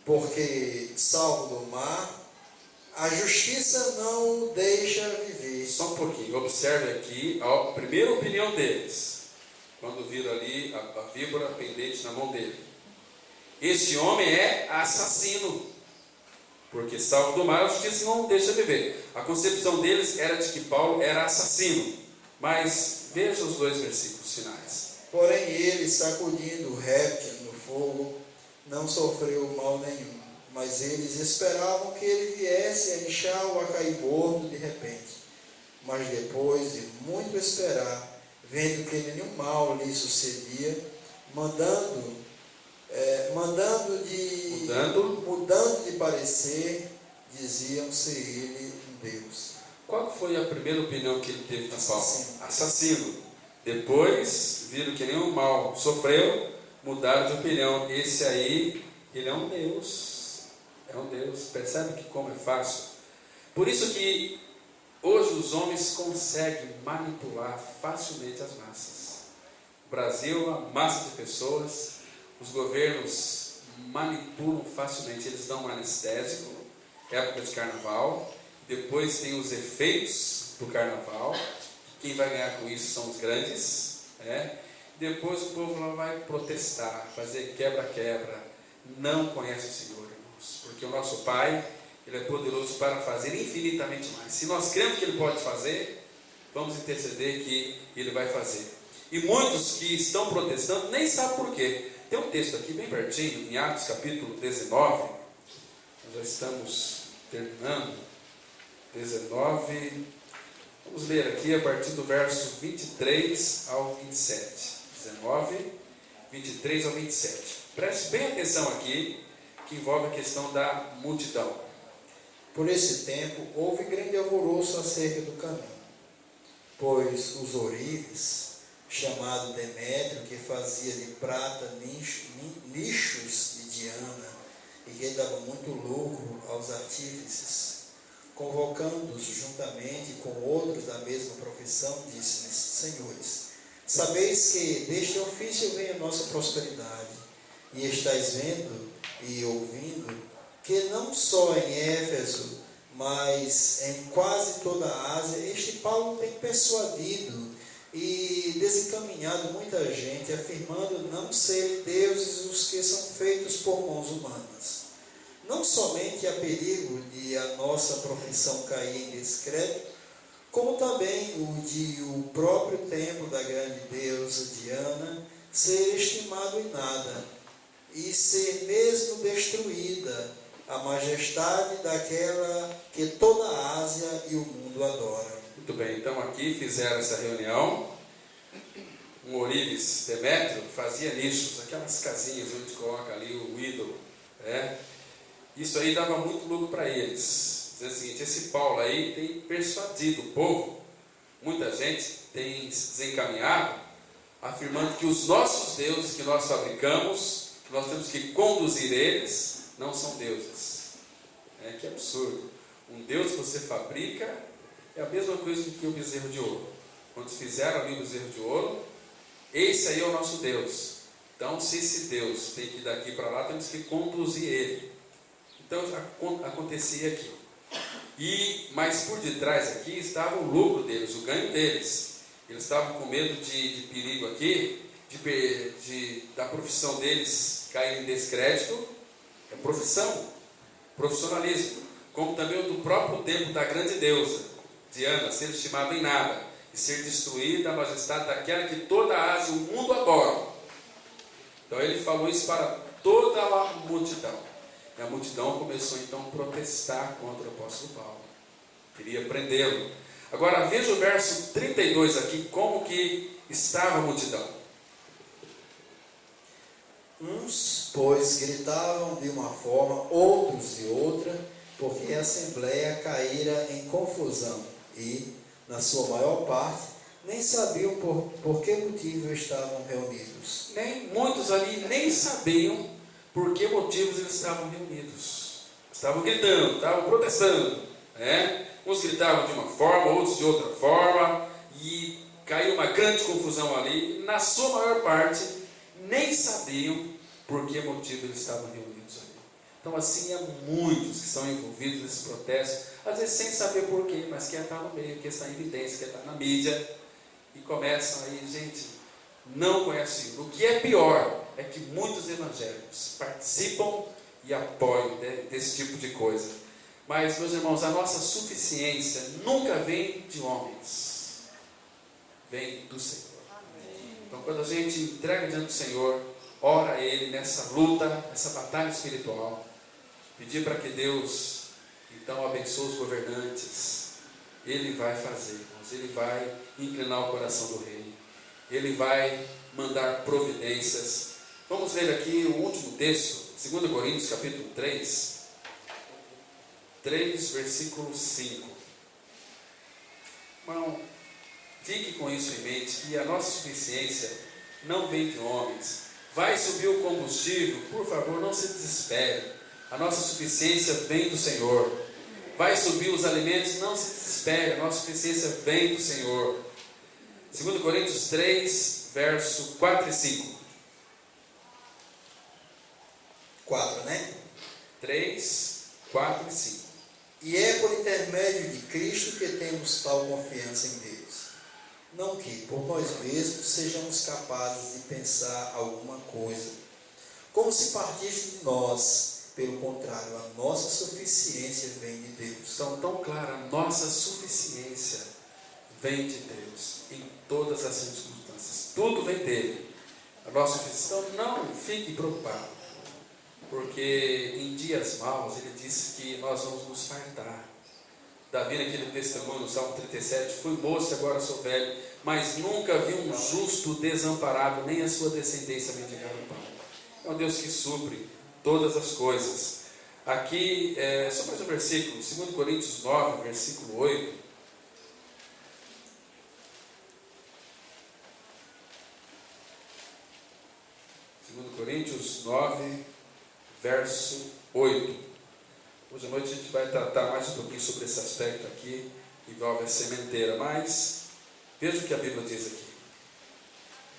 Speaker 3: porque, salvo do mar, a justiça não o deixa viver.
Speaker 1: Só um pouquinho, observe aqui a primeira opinião deles, quando viram ali a víbora pendente na mão dele. Este homem é assassino, porque salvo do mar, a justiça não o deixa viver. A concepção deles era de que Paulo era assassino. Mas veja os 2 versículos finais.
Speaker 3: Porém ele, sacudindo o réptil no fogo, não sofreu mal nenhum. Mas eles esperavam que ele viesse a inchar ou a cair morto de repente. Mas depois de muito esperar, vendo que nenhum mal lhe sucedia, mudando de parecer, diziam ser ele um Deus.
Speaker 1: Qual foi a primeira opinião que ele teve de Paulo? Assassino. Depois, viram que nenhum mal sofreu, mudaram de opinião. Esse aí, ele é um Deus. É um Deus. Percebe que como é fácil? Por isso que hoje os homens conseguem manipular facilmente as massas. O Brasil é uma massa de pessoas. Os governos manipulam facilmente. Eles dão um anestésico, época de carnaval. Depois tem os efeitos do carnaval. Quem vai ganhar com isso são os grandes. Depois o povo lá vai protestar, fazer quebra-quebra. Não conhece o Senhor, irmãos. Porque o nosso Pai, Ele é poderoso para fazer infinitamente mais. Se nós cremos que Ele pode fazer, vamos interceder que Ele vai fazer. E muitos que estão protestando nem sabem por quê. Tem um texto aqui bem pertinho, em Atos capítulo 19. Nós já estamos terminando. 19. Vamos ler aqui a partir do verso 23 ao 27. 19, 23 ao 27. Preste bem atenção aqui, que envolve a questão da multidão.
Speaker 3: Por esse tempo, houve grande alvoroço acerca do caminho, pois os ourives, chamado Demétrio, que fazia de prata nichos de Diana, e que dava muito lucro aos artífices, convocando-os juntamente com outros da mesma profissão, disse-lhes: Senhores, sabeis que deste ofício vem a nossa prosperidade, e estáis vendo e ouvindo que não só em Éfeso, mas em quase toda a Ásia, este Paulo tem persuadido e desencaminhado muita gente, afirmando não serem deuses os que são feitos por mãos humanas. Não somente há perigo de a nossa profissão cair em descrédito, como também o de o próprio templo da grande deusa Diana ser estimado em nada, e ser mesmo destruída a majestade daquela que toda a Ásia e o mundo adoram.
Speaker 1: Muito bem, então aqui fizeram essa reunião. Um ourives Demétrio fazia nichos, aquelas casinhas onde coloca ali o ídolo. Isso aí dava muito lucro para eles. Diz o seguinte: esse Paulo aí tem persuadido o povo, muita gente tem se desencaminhado, afirmando que os nossos deuses que nós fabricamos, que nós temos que conduzir eles, não são deuses. Que absurdo. Um Deus que você fabrica é a mesma coisa que o bezerro de ouro. Quando fizeram ali o bezerro de ouro, esse aí é o nosso Deus. Então, se esse Deus tem que ir daqui para lá, temos que conduzir ele. Então, acontecia aqui. Mas por detrás aqui estava o lucro deles, o ganho deles. Eles estavam com medo de perigo aqui, da profissão deles cair em descrédito. É profissionalismo. Como também o do próprio templo da grande deusa, Diana, ser estimado em nada, e ser destruída a majestade daquela que toda a Ásia e o mundo adoram. Então ele falou isso para toda a multidão. E a multidão começou então a protestar contra o apóstolo Paulo. Queria prendê-lo. Agora veja o verso 32 aqui, como que estava a multidão.
Speaker 3: Uns, pois, gritavam de uma forma, outros de outra, porque a assembleia caíra em confusão e, na sua maior parte, nem sabiam por que motivo estavam reunidos.
Speaker 1: Muitos ali nem sabiam por que motivos eles estavam reunidos. Estavam gritando, estavam protestando. Uns gritavam de uma forma, outros de outra forma, e caiu uma grande confusão ali. Na sua maior parte, nem sabiam por que motivo eles estavam reunidos ali. Então, assim, há muitos que são envolvidos nesse protesto, às vezes sem saber porquê, mas quer estar no meio, quer estar em evidência, quer estar na mídia, e começam aí, gente, não conhecem. O que é pior é que muitos evangélicos participam e apoiam desse tipo de coisa. Mas, meus irmãos, a nossa suficiência nunca vem de homens, vem do Senhor. Então, quando a gente entrega diante do Senhor, ora a Ele nessa luta, nessa batalha espiritual, pedir para que Deus, então, abençoe os governantes. Ele vai fazer, irmãos, Ele vai inclinar o coração do rei, Ele vai mandar providências. Vamos ver aqui o último texto, 2 Coríntios capítulo 3, versículo 5. Irmão, fique com isso em mente, que a nossa suficiência não vem de homens. Vai subir o combustível, por favor, não se desespere. A nossa suficiência vem do Senhor. Vai subir os alimentos, não se desespere. A nossa suficiência vem do Senhor. 2 Coríntios 3, verso 4 e 5.
Speaker 3: 4, né?
Speaker 1: 3, 4 e 5.
Speaker 3: E é por intermédio de Cristo que temos tal confiança em Deus. Não que, por nós mesmos, sejamos capazes de pensar alguma coisa, como se partisse de nós. Pelo contrário, a nossa suficiência vem de Deus.
Speaker 1: Então, tão claro, a nossa suficiência vem de Deus, em todas as circunstâncias. Tudo vem dele. A nossa suficiência. Então, não fique preocupado, porque em dias maus, ele disse que nós vamos nos fartar. Davi, naquele testemunho, no Salmo 37, fui moço e agora sou velho, mas nunca vi um justo desamparado, nem a sua descendência mendigar o pão. É um Deus que supre todas as coisas. Aqui, só mais um versículo, 2 Coríntios 9, versículo 8. Coríntios 9, verso 8. Hoje à noite a gente vai tratar mais um pouquinho sobre esse aspecto aqui, que envolve a sementeira, mas veja o que a Bíblia diz aqui.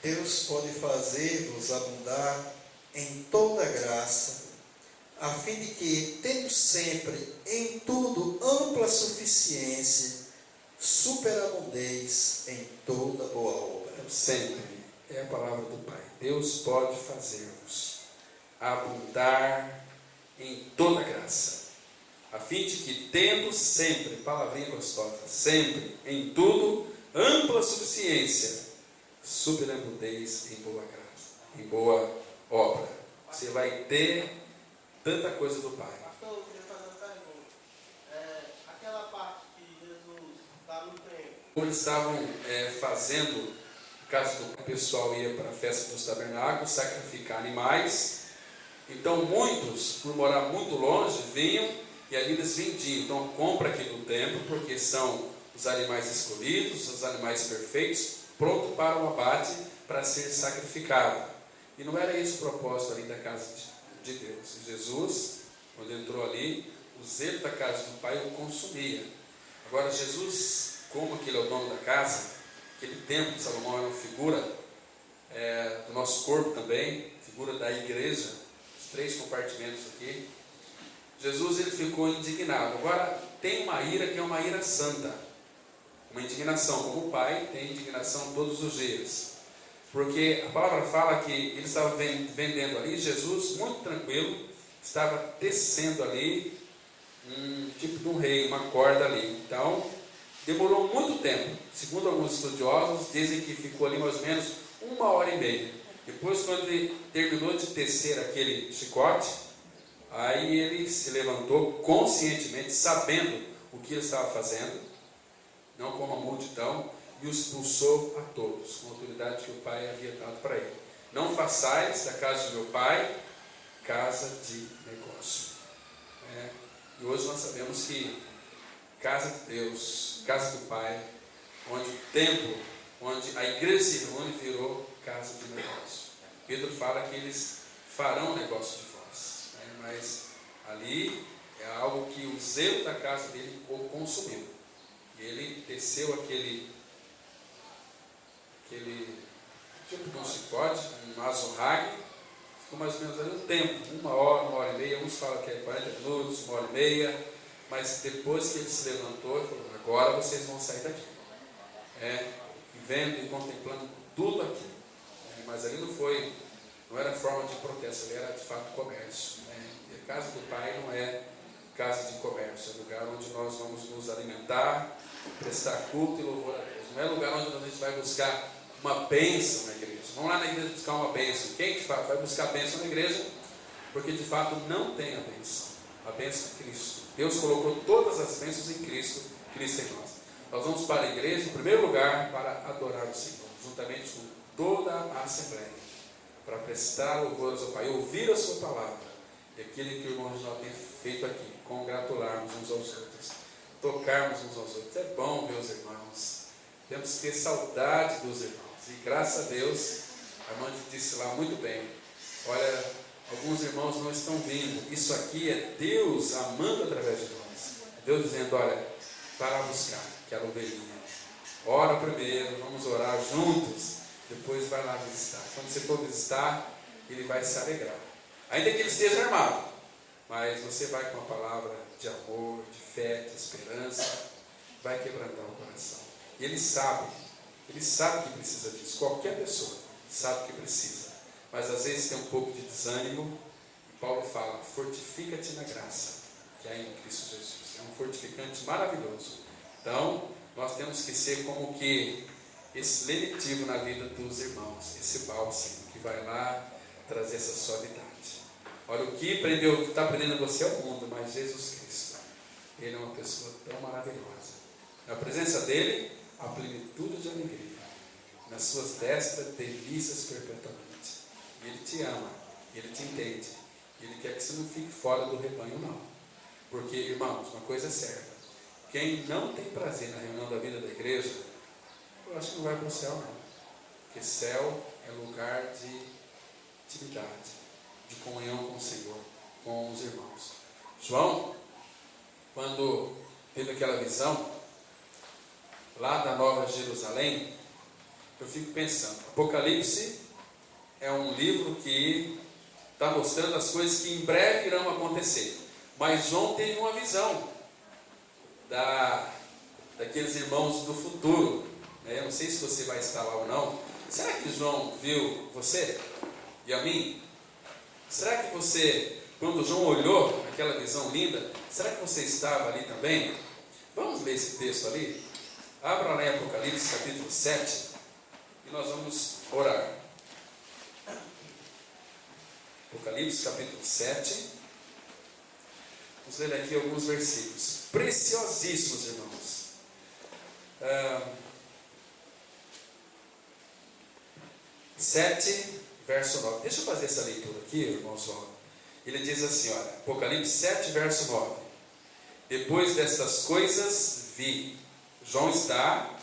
Speaker 3: Deus pode fazer-vos abundar em toda graça, a fim de que, tendo sempre em tudo ampla suficiência, superabundeis em toda boa obra.
Speaker 1: Então, sempre é a palavra do Pai. Deus pode fazer-vos abundar em toda graça, a fim de que, tendo sempre, palavrinha gostosa, sempre, em tudo, ampla suficiência, superabundeis em boa graça, em boa obra. Você vai ter tanta coisa do Pai.
Speaker 2: Pastor, eu queria fazer uma pergunta. Aquela parte que Jesus está no templo.
Speaker 1: Como eles estavam fazendo, no caso do pessoal ia para a festa dos tabernáculos, sacrificar animais. Então muitos, por morar muito longe, vinham e ali eles vendiam. Então compra aqui no templo, porque são os animais escolhidos, os animais perfeitos, pronto para o abate, para ser sacrificado. E não era esse o propósito ali da casa de Deus. Jesus Quando entrou ali, o zelo da casa do Pai o consumia. Agora Jesus, como que ele é o dono da casa, aquele templo de Salomão era uma figura do nosso corpo também, figura da igreja, os 3 compartimentos aqui. Jesus ele ficou indignado. Agora tem uma ira que é uma ira santa, uma indignação, como o Pai tem indignação todos os dias, porque a palavra fala que ele estava vendendo ali, Jesus muito tranquilo, estava tecendo ali tipo de um rei, uma corda ali. Então demorou muito tempo, segundo alguns estudiosos dizem que ficou ali mais ou menos 1h30. Depois, quando ele terminou de tecer aquele chicote, aí ele se levantou conscientemente, sabendo o que ele estava fazendo, não como a multidão, e os expulsou a todos, com a autoridade que o Pai havia dado para ele. Não façais da casa de meu Pai casa de negócio. E hoje nós sabemos que casa de Deus, casa do Pai, onde o templo, onde a igreja se reúne, virou casa de negócio. Pedro fala que eles farão negócio de vós, mas ali é algo que o zelo da casa dele o consumiu. E ele teceu aquele tipo de um chicote, um azorrague, ficou mais ou menos ali um tempo, 1h30, uns falam que é 40 minutos, 1h30, mas depois que ele se levantou, ele falou: agora vocês vão sair daqui. Vendo e contemplando tudo aqui. Mas ali não era forma de protesto, ali era de fato comércio. E a casa do Pai não é casa de comércio, é lugar onde nós vamos nos alimentar, prestar culto e louvor a Deus. Não é lugar onde a gente vai buscar uma bênção na igreja. Vamos lá na igreja buscar uma bênção. Quem que vai buscar bênção na igreja? Porque de fato não tem a bênção. A bênção é Cristo. Deus colocou todas as bênçãos em Cristo, Cristo em nós. Nós vamos para a igreja, em primeiro lugar, para adorar o Senhor, juntamente com toda a Assembleia, para prestar louvores ao Pai, ouvir a sua palavra, e aquilo que o irmão Reginaldo tem feito aqui, congratularmos uns aos outros, tocarmos uns aos outros. É bom ver os irmãos, temos que ter saudade dos irmãos, e graças a Deus, a irmã disse lá muito bem, olha, alguns irmãos não estão vindo, isso aqui é Deus amando através de nós, Deus dizendo: olha, vai lá buscar aquela ovelhinha, ora primeiro, vamos orar juntos, depois vai lá visitar. Quando você for visitar, ele vai se alegrar, ainda que ele esteja armado, mas você vai com uma palavra de amor, de fé, de esperança, vai quebrantar o coração. E ele sabe que precisa disso. Qualquer pessoa sabe que precisa, mas às vezes tem um pouco de desânimo, e Paulo fala: fortifica-te na graça que há em Cristo Jesus. É um fortificante maravilhoso. Então, nós temos que ser como que esse lenitivo na vida dos irmãos, esse bálsamo que vai lá trazer essa suavidade. Olha, o que está prendendo você é o mundo, mas Jesus Cristo, Ele é uma pessoa tão maravilhosa. Na presença dEle, a plenitude de alegria. Nas suas destras, delícias perpetuamente. E Ele te ama, Ele te entende. Ele quer que você não fique fora do rebanho, não. Porque, irmãos, uma coisa é certa: quem não tem prazer na reunião da vida da igreja, eu acho que não vai para o céu, não. Porque céu é lugar de intimidade, de comunhão com o Senhor, com os irmãos. João, quando teve aquela visão lá da Nova Jerusalém, eu fico pensando, Apocalipse é um livro que está mostrando as coisas que em breve irão acontecer. Mas João teve uma visão daqueles irmãos do futuro. Eu não sei se você vai estar lá ou não. Será que João viu você e a mim? Será que você, quando João olhou aquela visão linda, será que você estava ali também? Vamos ler esse texto ali? Abra lá em Apocalipse capítulo 7 e nós vamos orar. Apocalipse capítulo 7. Vamos ler aqui alguns versículos preciosíssimos, irmãos. 7, verso 9. Deixa eu fazer essa leitura aqui, irmãos. Ele diz assim, olha, Apocalipse 7, verso 9. Depois destas coisas vi. João está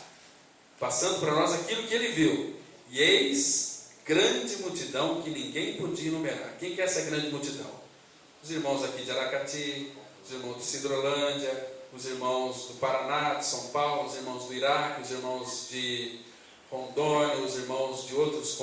Speaker 1: passando para nós aquilo que ele viu. E eis grande multidão que ninguém podia enumerar. Quem que é essa grande multidão? Os irmãos aqui de Aracati, os irmãos de Sidrolândia, os irmãos do Paraná, de São Paulo, os irmãos do Iraque, os irmãos de Rondônia, os irmãos de outros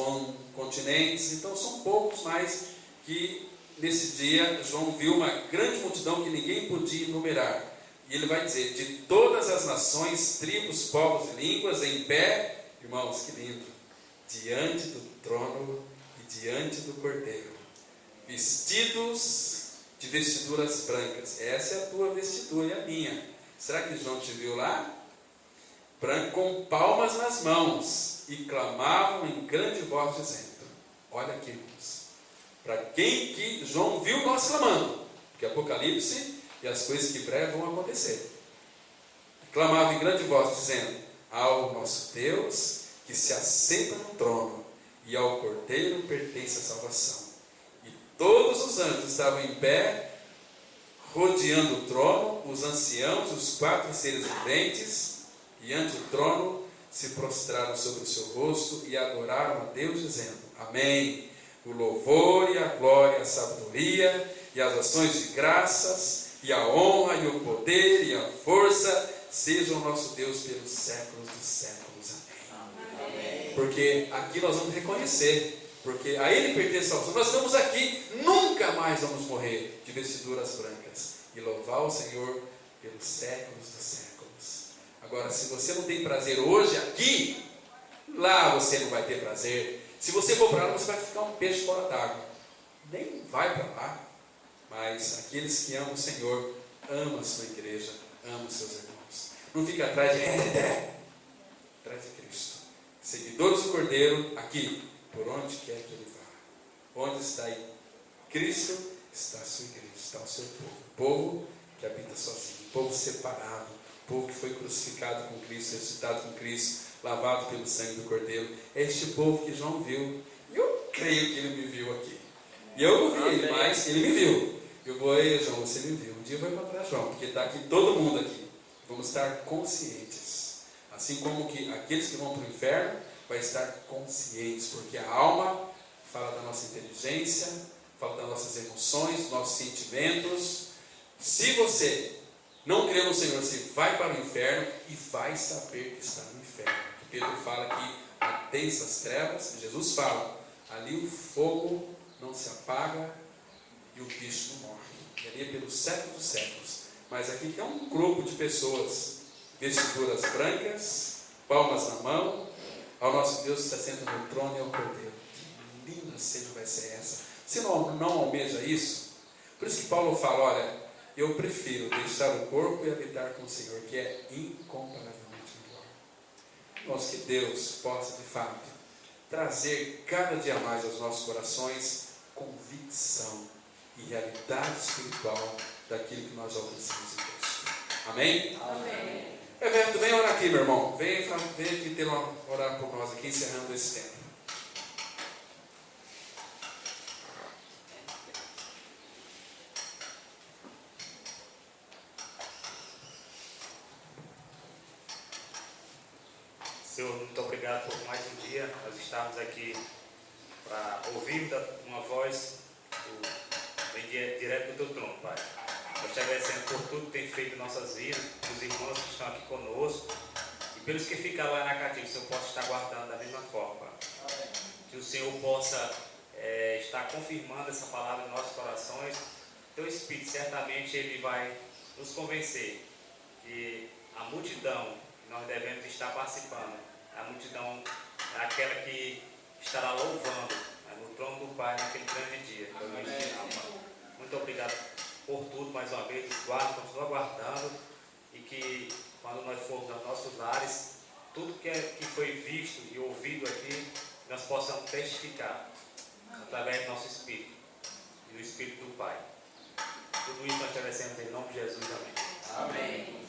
Speaker 1: continentes. Então são poucos, mas que nesse dia João viu uma grande multidão que ninguém podia enumerar. E ele vai dizer: de todas as nações, tribos, povos e línguas, em pé, irmãos, que lindo, diante do trono e diante do Cordeiro, vestidos de vestiduras brancas. Essa é a tua vestidura e a minha. Será que João te viu lá? Branco, com palmas nas mãos, e clamavam em grande voz dizendo: olha aqui, irmãos, para quem que João viu nós clamando, porque Apocalipse e as coisas que breve vão acontecer. Clamava em grande voz dizendo: ao nosso Deus que se assenta no trono e ao Cordeiro pertence a salvação. E todos os anjos estavam em pé, rodeando o trono, os anciãos, os 4 seres viventes, e ante o trono se prostraram sobre o seu rosto e adoraram a Deus, dizendo: amém. O louvor e a glória, a sabedoria e as ações de graças, e a honra e o poder e a força sejam nosso Deus pelos séculos dos séculos. Amém. Porque aqui nós vamos reconhecer, porque a Ele pertence ao Senhor. Nós estamos aqui, nunca mais vamos morrer de vestiduras brancas, e louvar o Senhor pelos séculos dos séculos. Agora, se você não tem prazer hoje aqui, lá você não vai ter prazer. Se você for para lá, você vai ficar um peixe fora d'água. Nem vai para lá. Mas aqueles que amam o Senhor, amam a sua igreja, amam os seus irmãos. Não fica atrás de atrás de Cristo. Seguidores do Cordeiro, aqui, por onde quer que ele vá. Onde está aí Cristo, está a sua igreja, está o seu povo. O povo que habita sozinho, o povo separado, o povo que foi crucificado com Cristo, ressuscitado com Cristo, lavado pelo sangue do Cordeiro. É este povo que João viu. E eu creio que ele me viu aqui. E eu não vi ele, mas ele me viu. Eu vou, ei, João, você me viu. Um dia eu vou encontrar João, porque está aqui todo mundo aqui. Vamos estar conscientes. Assim como que aqueles que vão para o inferno vai estar conscientes, porque a alma fala da nossa inteligência, fala das nossas emoções, dos nossos sentimentos. Se você não crê no Senhor, você vai para o inferno e vai saber que está no inferno. Porque Pedro fala que há densas trevas, Jesus fala, ali o fogo não se apaga e o bicho não morre. E ali é pelos séculos dos séculos. Mas aqui tem um grupo de pessoas, vestiduras brancas, palmas na mão, ao nosso Deus que se assenta no trono e ao Cordeiro. Que linda cena vai ser essa. Você não almeja isso? Por isso que Paulo fala, olha, eu prefiro deixar o corpo e habitar com o Senhor, que é incomparavelmente melhor. Irmãos, que Deus possa de fato trazer cada dia mais aos nossos corações convicção e realidade espiritual daquilo que nós alcançamos em Cristo. Amém?
Speaker 4: Amém.
Speaker 1: Everton, vem orar aqui, meu irmão. Vem aqui orar por nós aqui, encerrando esse tempo.
Speaker 4: Senhor, muito obrigado por mais um dia. Nós estamos aqui para ouvir uma voz vem direto do teu trono, Pai. Nós te agradecendo por tudo que tem feito em nossas vidas, pelos irmãos que estão aqui conosco e pelos que ficam lá na cativa, que o Senhor possa estar guardando da mesma forma, Pai. Que o Senhor possa estar confirmando essa palavra em nossos corações. Teu Espírito, certamente, ele vai nos convencer que a multidão que nós devemos estar participando, a multidão é aquela que estará louvando no trono do Pai naquele grande dia, no grande final, Pai. Muito obrigado por tudo, mais uma vez, continua guardando e que quando nós formos aos nossos lares, tudo que foi visto e ouvido aqui, nós possamos testificar através do nosso Espírito e do Espírito do Pai. Tudo isso nós te agradecemos em nome de Jesus. Amém.
Speaker 2: Amém.